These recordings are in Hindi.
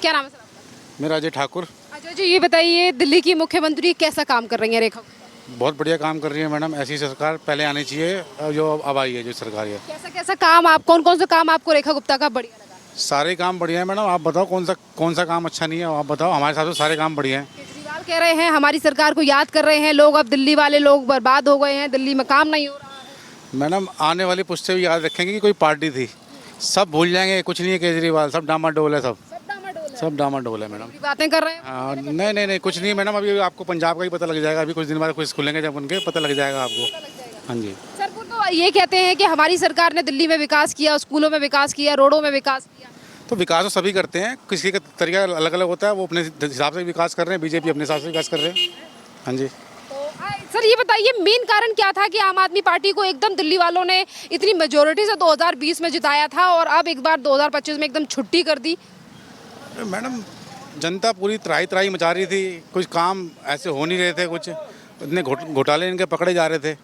क्या नाम है सर आपका? मेरा अजय ठाकुर। अजय जी, ये बताइए दिल्ली की मुख्यमंत्री कैसा काम कर रही है रेखा गुप्ता? बहुत बढ़िया काम कर रही है मैडम। ऐसी सरकार पहले आनी चाहिए जो अब आई है जो सरकार है। कैसा कैसा काम आप कौन कौन सा काम आपको रेखा गुप्ता का बढ़िया लगा? सारे काम बढ़िया है मैडम। आप बताओ कौन सा काम अच्छा नहीं है, आप बताओ। हमारे साथ तो सारे काम बढ़िया हैं। केजरीवाल कह रहे हैं हमारी सरकार को याद कर रहे हैं लोग, अब दिल्ली वाले लोग बर्बाद हो गए हैं, दिल्ली में काम नहीं हो रहा है। मैडम आने वाली पुश्तें भी याद रखेंगे कि कोई पार्टी थी। सब भूल जाएंगे, कुछ नहीं है केजरीवाल, सब डामाडोल है, सब डामाडोल है मैडम। पूरी बातें कर रहे हैं। हाँ, नहीं कुछ नहीं है मैडम। अभी आपको पंजाब का ही पता लग जाएगा। अभी कुछ दिन बाद कुछ खुलेंगे जब उनके पता लग जाएगा आपको। हाँ जी। सर वो तो ये कहते हैं कि हमारी सरकार ने दिल्ली में विकास किया, स्कूलों में विकास किया, रोडों में विकास किया। तो विकास तो सभी करते हैं, किसी का तरीका अलग अलग होता है। वो अपने हिसाब से विकास कर रहे हैं, बीजेपी अपने हिसाब से विकास कर रहे हैं। हाँ जी। सर ये बताइए मेन कारण क्या था कि आम आदमी पार्टी को एकदम दिल्ली वालों ने इतनी मेजोरिटी से 2020 में जिताया था और अब एक बार 2025 में एकदम छुट्टी कर दी? मैडम जनता पूरी त्राही त्राही मचा रही थी। कुछ काम ऐसे हो नहीं रहे थे, कुछ इतने घोटाले इनके पकड़े जा रहे थे।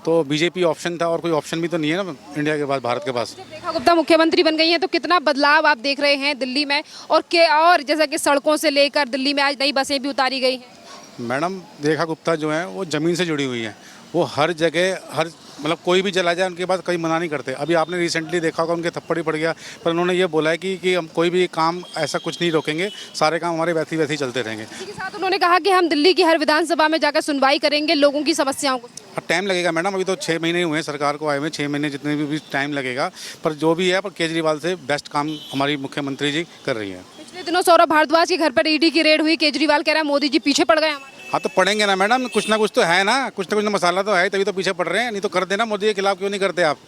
तो बीजेपी ऑप्शन था और कोई ऑप्शन भी तो नहीं है ना इंडिया के पास, भारत के पास। जब रेखा गुप्ता मुख्यमंत्री बन गई हैं तो कितना बदलाव आप देख रहे हैं दिल्ली में, और जैसा कि सड़कों से लेकर दिल्ली में आज नई बसें भी उतारी गई हैं। मैडम रेखा गुप्ता जो है वो ज़मीन से जुड़ी हुई है। वो हर जगह हर मतलब कोई भी चला जाए उनके पास कहीं मना नहीं करते। अभी आपने रिसेंटली देखा होगा उनके थप्पड़ ही पड़ गया, पर उन्होंने ये बोला है कि हम कोई भी काम ऐसा कुछ नहीं रोकेंगे, सारे काम हमारे वैसे ही चलते रहेंगे। इसी के साथ उन्होंने कहा कि हम दिल्ली की हर विधानसभा में जाकर सुनवाई करेंगे लोगों की समस्याओं को। टाइम लगेगा मैडम, अभी तो 6 महीने हुए हैं सरकार को आए हुए, 6 महीने जितने भी टाइम लगेगा। पर जो भी है, पर केजरीवाल से बेस्ट काम हमारी मुख्यमंत्री जी कर रही है। पिछले दिनों सौरभ भारद्वाज के घर पर ईडी की रेड हुई, केजरीवाल कह रहा है मोदी जी पीछे पड़ गए हमारे। हाँ तो पढ़ेंगे ना मैडम, कुछ ना कुछ तो है ना, कुछ ना कुछ मसाला तो है, तभी तो पीछे पड़ रहे हैं। नहीं तो कर देना, मोदी के खिलाफ क्यों नहीं करते आप?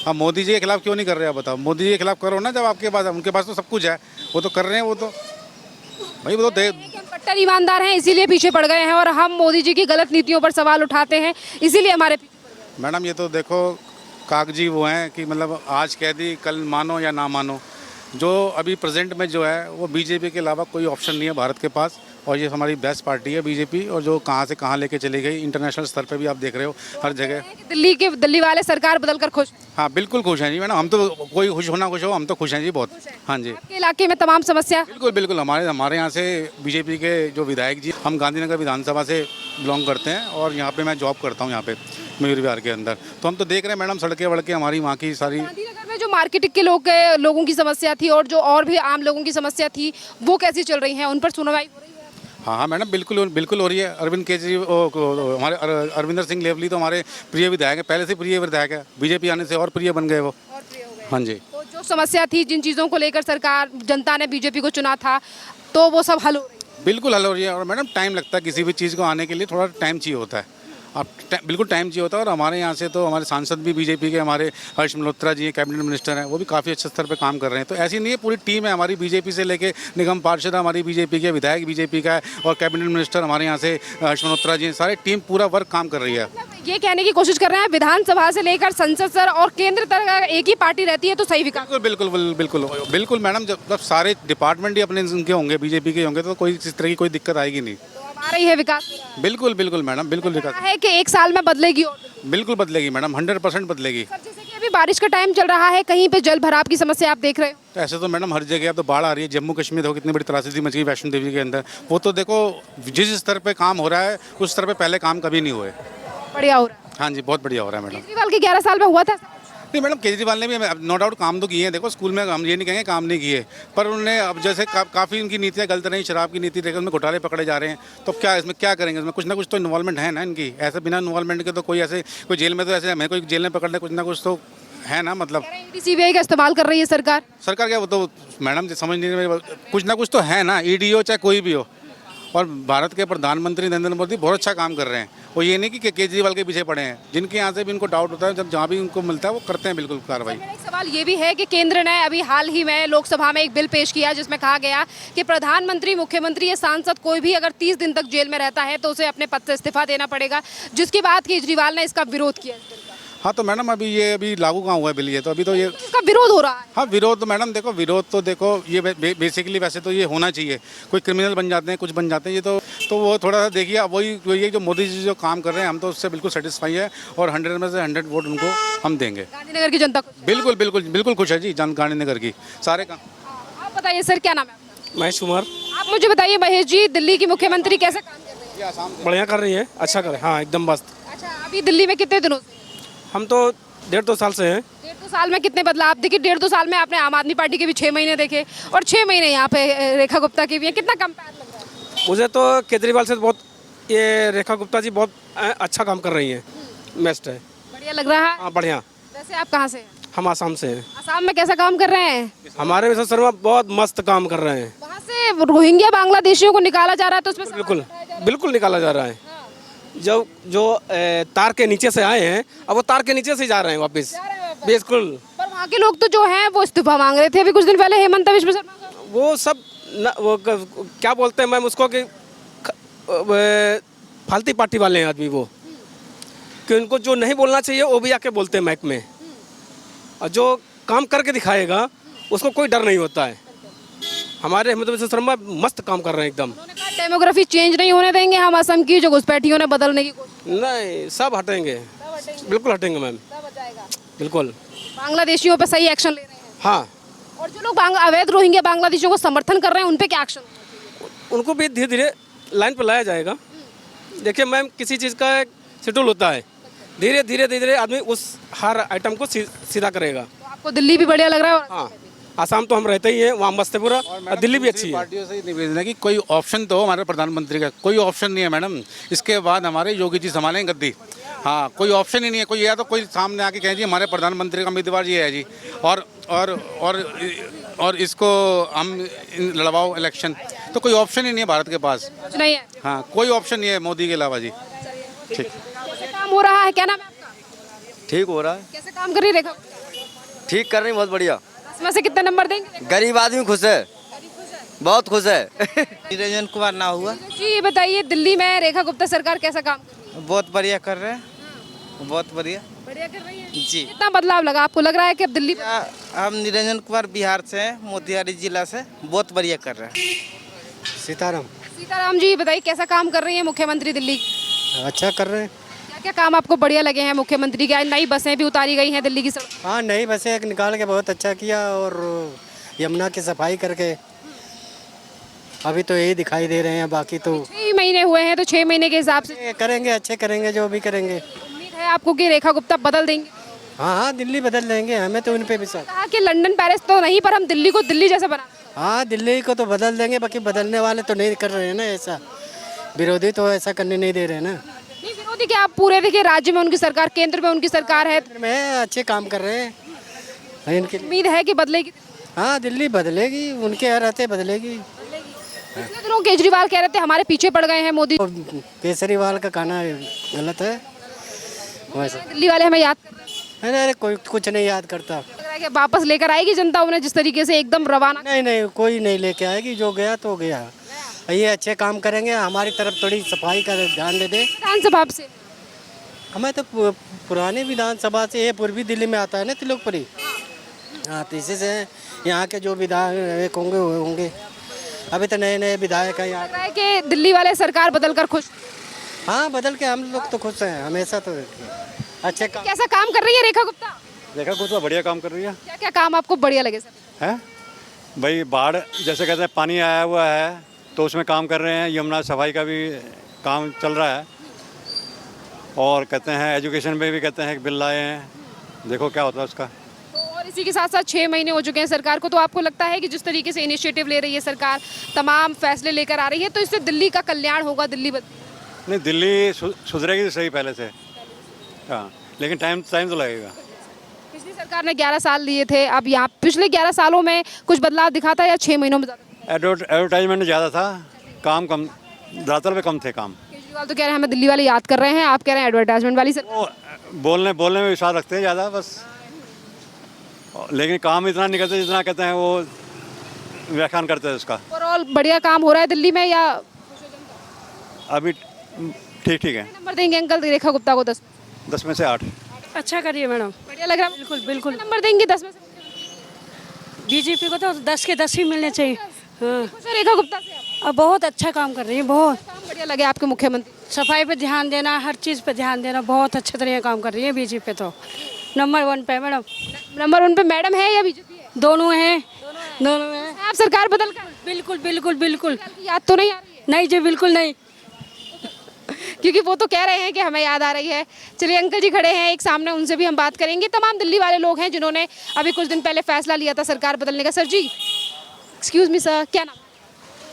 अब मोदी जी के खिलाफ क्यों नहीं कर रहे आप बताओ? मोदी जी के खिलाफ करो ना, जब आपके पास, उनके पास तो सब कुछ है, वो तो कर रहे हैं। वो तो भाई वो तो हम कट्टर ईमानदार हैं इसीलिए पीछे पड़ गए हैं और हम मोदी जी की गलत नीतियों पर सवाल उठाते हैं इसीलिए हमारे पीछे पड़ गए हैं। मैडम ये तो देखो कागजी वो हैं कि मतलब आज कह दी कल मानो या ना मानो। जो अभी प्रेजेंट में जो है वो बीजेपी के अलावा कोई ऑप्शन नहीं है भारत के पास, और ये हमारी बेस्ट पार्टी है बीजेपी। और जो कहाँ से कहाँ लेके चली गई, इंटरनेशनल स्तर पे भी आप देख रहे हो हर जगह। दिल्ली वाले सरकार बदल कर खुश? हाँ बिल्कुल खुश हैं जी मैडम। हम तो कोई खुश होना खुश हो, हम तो खुश हैं जी बहुत। हाँ जी। आपके इलाके में तमाम समस्या? बिल्कुल हमारे यहाँ से बीजेपी के जो विधायक जी, हम गांधीनगर विधानसभा से बिलोंग करते हैं और यहाँ पे मैं जॉब करता हूँ यहाँ पे मयूर विहार के अंदर। तो हम तो देख रहे हैं मैडम सड़कें वड़कें हमारी वहाँ की सारी। गांधीनगर में जो मार्केटिंग के लोगों की समस्या थी और भी आम लोगों की समस्या थी वो कैसी चल रही है, उन पर सुनवाई हो रही है? हाँ मैडम बिल्कुल हो रही है। अरविंद केजरीवाल, हमारे अरविंदर सिंह लेवली तो हमारे प्रिय विधायक है, पहले से प्रिय विधायक है। बीजेपी आने से और प्रिय बन गए वो। हाँ जी। तो जो समस्या थी, जिन चीज़ों को लेकर सरकार जनता ने बीजेपी को चुना था, तो वो सब हल हो रही है? बिल्कुल हल हो रही है। और मैडम टाइम लगता है किसी भी चीज़ को आने के लिए, थोड़ा टाइम चाहिए होता है। अब बिल्कुल टाइम चाहिए होता है। और हमारे यहाँ से तो हमारे सांसद भी बीजेपी के, हमारे हर्ष मल्होत्रा जी कैबिनेट मिनिस्टर हैं, वो भी काफ़ी अच्छे स्तर पे काम कर रहे हैं। तो ऐसी नहीं है, पूरी टीम है हमारी बीजेपी से लेके निगम पार्षद हमारी बीजेपी के, विधायक बीजेपी का है, और कैबिनेट मिनिस्टर हमारे यहाँ से हर्ष मल्होत्रा जी, सारी टीम पूरा वर्क काम कर रही है। ये कहने की कोशिश कर रहे हैं विधानसभा से लेकर संसद सर और केंद्र तक अगर एक ही पार्टी रहती है तो सही विकास? बिल्कुल मैडम। जब सारे डिपार्टमेंट ही अपने उनके होंगे, बीजेपी के होंगे, तो कोई इस तरह की कोई दिक्कत आएगी नहीं। आ रही है विकास? बिल्कुल मैडम, बिल्कुल विकास है कि एक साल में बदलेगी और बिल्कुल बदलेगी मैडम, 100% बदलेगी। सर जैसे कि अभी बारिश का टाइम चल रहा है, कहीं पे जल भराव की समस्या आप देख रहे हो? तो ऐसे तो मैडम हर जगह अब तो बाढ़ आ रही है। जम्मू कश्मीर देखो कितनी बड़ी त्रासदी मच गई वैष्णो देवी के अंदर। वो तो देखो जिस स्तर पे काम हो रहा है उस स्तर पे पहले काम कभी नहीं हुए। बढ़िया हो रहा है। हाँ जी, बहुत बढ़िया हो रहा है मैडम। केजरीवाल के 11 साल में हुआ था? नहीं मैडम, केजरीवाल ने भी नो डाउट काम तो किए हैं। देखो स्कूल में हम ये नहीं कहेंगे काम नहीं किए, पर उन्होंने अब जैसे काफ़ी उनकी नीतियाँ गलत रही। शराब की नीति देखकर उसमें घोटाले पकड़े जा रहे हैं। तो क्या इसमें क्या करेंगे? इसमें कुछ ना कुछ तो इन्वॉल्वमेंट है ना इनकी। ऐसे बिना इन्वॉल्वमेंट के तो कोई ऐसे कोई जेल में तो ऐसे हमें कोई जेल में पकड़ने कुछ ना कुछ तो है ना। मतलब सीबीआई का इस्तेमाल कर रही है सरकार क्या? वो तो मैडम समझ नहीं, कुछ ना कुछ तो है ना। ईडी हो चाहे कोई भी हो। और भारत के प्रधानमंत्री नरेंद्र मोदी बहुत अच्छा काम कर रहे हैं। वो ये नहीं कि केजरीवाल के पीछे पड़े हैं। जिनके यहाँ से भी इनको डाउट होता है, जब जहाँ भी उनको मिलता है वो करते हैं बिल्कुल कार्रवाई। मेरा एक सवाल ये भी है कि केंद्र ने अभी हाल ही में लोकसभा में एक बिल पेश किया जिसमें कहा गया कि प्रधानमंत्री, मुख्यमंत्री या सांसद कोई भी अगर 30 दिन तक जेल में रहता है तो उसे अपने पद से इस्तीफा देना पड़ेगा, जिसके बाद केजरीवाल ने इसका विरोध किया। हाँ तो मैडम अभी लागू कहाँ हुआ है बिल? ये तो अभी तो ये इसका विरोध हो रहा है। हाँ विरोध तो मैडम देखो, विरोध तो देखो ये बेसिकली वैसे तो ये होना चाहिए। कोई क्रिमिनल बन जाते हैं, कुछ बन जाते हैं, ये तो वो थोड़ा सा देखिए। अब वही जो मोदी जी जो काम कर रहे हैं, हम तो उससे बिल्कुल सेटिस्फाई है और 100 में से 100 वोट उनको हम देंगे। गांधीनगर की जनता बिल्कुल खुश है जी गांधीनगर की सारे काम। आप बताइए सर, क्या नाम है? महेश कुमार। आप मुझे बताइए महेश जी, दिल्ली की मुख्यमंत्री कैसे काम कर रहे हैं? बढ़िया कर रही है, अच्छा कर रही है, हाँ एकदम मस्त। अच्छा, अभी दिल्ली में कितने दिनों से? हम तो 1.5-2 साल से हैं। 1.5-2 साल में कितने बदलाव देखिए? 1.5-2 साल में आपने आम आदमी पार्टी के भी 6 महीने देखे और 6 महीने यहाँ पे रेखा गुप्ता के भी हैं। कितना कंपेयर लग रहा है? मुझे तो केजरीवाल से बहुत, ये रेखा गुप्ता जी बहुत अच्छा काम कर रही हैं, बेस्ट है। बढ़िया लग रहा है। हाँ बढ़िया। वैसे आप कहाँ से हैं? हम आसाम से हैं। असम में कैसा काम कर रहे हैं? हमारे विश्व शर्मा बहुत मस्त काम कर रहे हैं। वहाँ से रोहिंग्या बांग्लादेशियों को निकाला जा रहा है तो उसमें बिल्कुल बिल्कुल निकाला जा रहा है। जो तार के नीचे से आए हैं, अब वो तार के नीचे से जा रहे हैं वापस। बिल्कुल। पर वहाँ के लोग तो जो हैं वो इस्तीफा मांग रहे थे अभी कुछ दिन पहले हेमंत बिश्व शर्मा का। वो सब क्या बोलते हैं मैम उसको कि फालतू पार्टी वाले हैं आदमी वो, कि उनको जो नहीं बोलना चाहिए वो भी आके बोलते हैं माइक में, और जो काम करके दिखाएगा उसको कोई डर नहीं होता है। हमारे हेमंत बिश्व शर्मा मस्त काम कर रहे हैं एकदम। उन्होंने कहा डेमोग्राफी चेंज नहीं होने देंगे हम असम की जो घुसपैठियों ने बदलने की कोशिश। नहीं, सब हटेंगे, बिल्कुल हटेंगे मैम, बिल्कुल। बांग्लादेशियों पर सही एक्शन ले रहे हैं। हाँ, और जो लोग अवैध रोहिंग्या बांग्लादेशियों को समर्थन कर रहे हैं उन पे क्या एक्शन? उनको भी धीरे धीरे लाइन पर लाया जाएगा। देखिए मैम, किसी चीज़ का एक शेड्यूल होता है, धीरे धीरे धीरे आदमी उस हर आइटम को सीधा करेगा। तो आपको दिल्ली भी बढ़िया लग रहा है? हाँ, आसाम तो हम रहते ही हैं, वहाँ मस्त है पूरा, और दिल्ली भी अच्छी है। पार्टियों से निवेदन है कि कोई ऑप्शन तो हो हमारे प्रधानमंत्री का, कोई ऑप्शन नहीं है मैडम। इसके बाद हमारे योगी जी संभालेंगे गद्दी। हाँ, कोई ऑप्शन ही नहीं है। कोई या तो कोई सामने आके कहे जी हमारे प्रधानमंत्री का उम्मीदवार ये है जी, और इसको हम लड़वाओ इलेक्शन, तो कोई ऑप्शन ही नहीं है भारत के पास। कुछ नहीं है। हाँ, कोई ऑप्शन नहीं है मोदी के अलावा जी। ठीक, कैसे काम हो रहा है? क्या नाम है आपका? ठीक हो रहा है, कैसे काम कर रही है रेखा? ठीक कर रही, बहुत बढ़िया। 10 में से कितने नंबर देंगे? गरीब आदमी खुश है, बहुत खुश है। निरंजन कुमार ना हुआ, जी ये बताइए, दिल्ली में रेखा गुप्ता सरकार कैसा काम कर रही है? बहुत बढ़िया कर रहे हैं, बहुत बढ़िया बढ़िया कर रही है जी। कितना बदलाव लगा आपको? लग रहा है कि अब दिल्ली हम निरंजन कुमार बिहार से हैं, मोतिहारी जिला से, बहुत बढ़िया कर रहे हैं। सीताराम सीताराम जी बताइए कैसा काम कर रही है मुख्यमंत्री दिल्ली? अच्छा कर रहे हैं। क्या क्या काम आपको बढ़िया लगे हैं मुख्यमंत्री के? नई बसें भी उतारी गई हैं दिल्ली की सड़क। हाँ, नई बसें एक निकाल के बहुत अच्छा किया, और यमुना की सफाई करके अभी तो यही दिखाई दे रहे हैं, बाकी तो 6 महीने हुए हैं तो 6 महीने के हिसाब से ये करेंगे, अच्छे करेंगे, जो भी करेंगे। उम्मीद है आपको कि रेखा गुप्ता बदल देंगे? हाँ हाँ, दिल्ली बदल देंगे, हमें तो उन पे विश्वास। कहा कि लंदन पेरिस तो नहीं पर हम दिल्ली को दिल्ली जैसा बना। हाँ, दिल्ली को तो बदल देंगे, बाकी बदलने वाले तो नहीं कर रहे हैं ना ऐसा, विरोधी तो ऐसा करने नहीं दे रहे हैं ना। नहीं विरोधी क्या, आप पूरे देखिए राज्य में उनकी सरकार, केंद्र में उनकी सरकार है, में अच्छे काम कर रहे हैं इनके। उम्मीद है कि बदलेगी। हाँ, दिल्ली बदलेगी, उनके रहते बदलेगी। पिछले दिनों केजरीवाल कह रहे थे हमारे पीछे पड़ गए हैं मोदी। और केजरीवाल का कहना गलत है वैसे। दिल्ली वाले हमें याद कर रहे हैं। अरे कोई कुछ नहीं याद करता। लग रहा है कि वापस लेकर आएगी जनता उन्हें जिस तरीके से एकदम रवाना। नहीं नहीं, कोई नहीं लेके आएगी, जो गया तो गया। ये अच्छे काम करेंगे, हमारी तरफ थोड़ी सफाई का ध्यान दे दे। विधानसभा से हमें तो पुरानी विधानसभा से, ये पूर्वी दिल्ली में आता है ना तिलोकपुरी। हाँ, तो इसी से यहाँ के जो विधायक होंगे वो होंगे। अभी तो नए नए विधायक हैं यहाँ। लग रहा है कि दिल्ली वाले सरकार बदल कर खुश। हाँ, बदल के हम लोग तो खुश हैं हमेशा, तो अच्छे काम। कैसा काम कर रही है रेखा गुप्ता? देखा कुछ तो बढ़िया काम कर रही है। क्या क्या काम आपको बढ़िया लगे सर? हैं भाई, बाढ़ जैसे कहते हैं पानी आया हुआ है तो उसमें काम कर रहे हैं। यमुना सफाई का भी काम चल रहा है, और कहते हैं एजुकेशन में भी कहते हैं कि बिल लाए हैं, देखो क्या होता है उसका। तो और इसी के साथ साथ 6 महीने हो चुके हैं सरकार को, तो आपको लगता है कि जिस तरीके से इनिशिएटिव ले रही है सरकार, तमाम फैसले लेकर आ रही है, तो इससे दिल्ली का कल्याण होगा? दिल्ली नहीं, दिल्ली सुधरेगी तो सही पहले से। हाँ, लेकिन टाइम तो लगेगा। पिछली सरकार ने 11 साल लिए थे, अब यहाँ पिछले 11 सालों में कुछ बदलाव दिखा था या 6 महीनों में ज़्यादा? एडवर्टाइजमेंट ज़्यादा था, काम कम, ज़्यादातर में कम थे काम। केजरीवाल तो कह रहे हैं हमें दिल्ली वाले याद कर रहे हैं, आप कह रहे हैं एडवर्टाइजमेंट वाली सरकार। वो बोलने में विश्वास रखते हैं ज़्यादा बस, लेकिन काम इतना नहीं करते जितना कहते हैं वो व्याख्यान करते हैं उसका। ओवरऑल बढ़िया काम हो रहा है दिल्ली में या? अभी ठीक है। नंबर देंगे अंकल रेखा गुप्ता को? 10 में से 8। अच्छा करिए मैडम, बढ़िया लग रहा है? बिल्कुल बिल्कुल। नंबर देंगे 10 में से? बीजेपी को तो 10 के 10 ही मिलने चाहिए। हाँ, खुश हैं रेखा गुप्ता से आप? अब बहुत अच्छा काम कर रही है, बहुत। काम बढ़िया लगे आपके मुख्यमंत्री? सफाई पे ध्यान देना, हर चीज़ पे ध्यान देना, बहुत अच्छे तरह काम कर रही है बीजेपी। तो नंबर 1 पे मैडम। नंबर 1 पे मैडम है या बीजेपी है? दोनों हैं। आप सरकार बदल कर? बिल्कुल बिल्कुल बिल्कुल याद तो नहीं आ रही है? नहीं जी बिल्कुल नहीं। क्योंकि वो तो कह रहे हैं कि हमें याद आ रही है। चलिए अंकल जी खड़े हैं एक सामने, उनसे भी हम बात करेंगे। तमाम दिल्ली वाले लोग हैं जिन्होंने अभी कुछ दिन पहले फैसला लिया था सरकार बदलने का। सर जी, एक्सक्यूज मी सर, क्या नाम?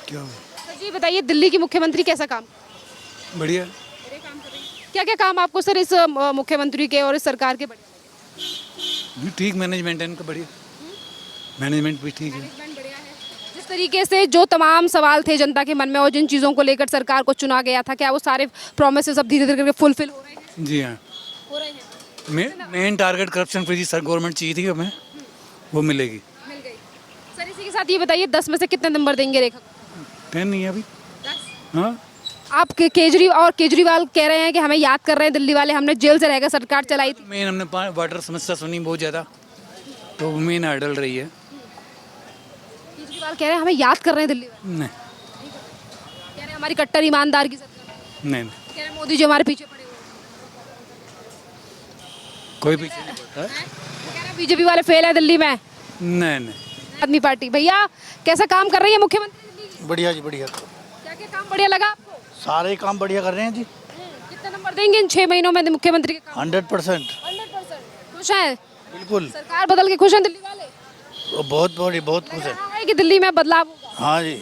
क्या सर जी बताइए, दिल्ली की मुख्यमंत्री कैसा काम? बढ़िया। क्या क्या काम आपको सर इस मुख्यमंत्री के और इस सरकार के बढ़िया? भी ठीक मैनेजमेंट है इनका, बढ़िया मैनेजमेंट भी ठीक है। जिस तरीके से जो तमाम सवाल थे जनता के मन में और जिन चीज़ों को लेकर सरकार को चुना गया था, क्या वो सारे प्रोमिसेस अब धीरे धीरे करके फुलफिल हो रहे हैं? जी हाँ, हो रहे हैं। Main target corruption free sir government चाहिए थी हमें, वो मिलेगी। मिल गई। सर इसी के साथ ये बताइए, 10 में से कितने नंबर देंगे रेखा को? 10 नहीं है अभी। 10? हाँ, आप केजरीवाल कह रहे हैं कि हमें याद कर रहे हैं दिल्ली वाले, हमने जेल से रहकर सरकार चलाई थी। मेन हमने वाटर समस्या सुनी बहुत ज़्यादा, तो मेन हर्डल रही है। केजरीवाल कह रहे हैं हमें याद कर रहे हैं दिल्ली वाले, नहीं कह रहे हैं हमारी कट्टर ईमानदार की सरकार है। नहीं, कह रहे हैं मोदी जी हमारे पीछे पड़े हुए हैं। कोई पीछे नहीं पड़ता है। वो कह रहे हैं बीजेपी वाले फेल है दिल्ली में। नहीं, आदमी पार्टी। भैया कैसा काम कर रही है मुख्यमंत्री दिल्ली की? बढ़िया जी बढ़िया। क्या क्या काम बढ़िया लगा आपको? सारे काम बढ़िया कर रहे हैं जी। कितने नंबर देंगे इन 6 महीनों में मुख्यमंत्री के काम? 100%। 100%। खुश हैं? बिल्कुल। सरकार बदल के खुश हैं दिल्ली वाले? बहुत खुश है। लग रहा है कि दिल्ली में बदलाव होगा। हाँ जी।